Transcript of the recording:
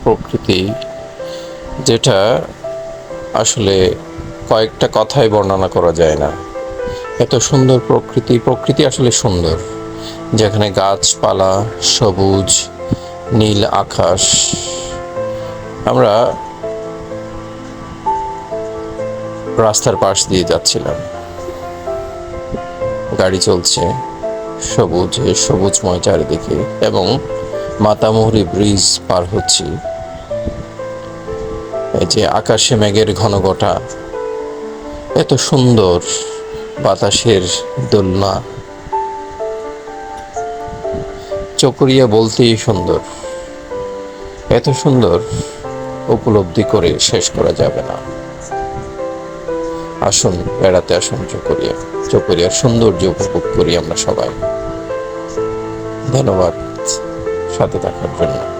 প্রকৃতি, যেটা আসলে কয়েকটা কথায় বর্ণনা করা যায় না। এত সুন্দর প্রকৃতি, প্রকৃতি আসলে সুন্দর, যেখানে গাছপালা, সবুজ, নীল আকাশ। আমরা রাস্তার পাশ দিয়ে যাচ্ছিলাম, গাড়ি চলছে, সবুজময় চারিদিকে, এবং মাতামুহুরী ব্রিজ পার হচ্ছি। এই যে আকাশে মেঘের ঘনঘটা, এত সুন্দর, বাতাসের দোলনা, চকরিয়া বলতেই সুন্দর। এত সুন্দর উপলব্ধি করে শেষ করা যাবে না। আসুন, বেড়াতে আসুন চকরিয়ার সৌন্দর্য উপভোগ করি আমরা সবাই। ধন্যবাদ সাথে থাকার জন্য।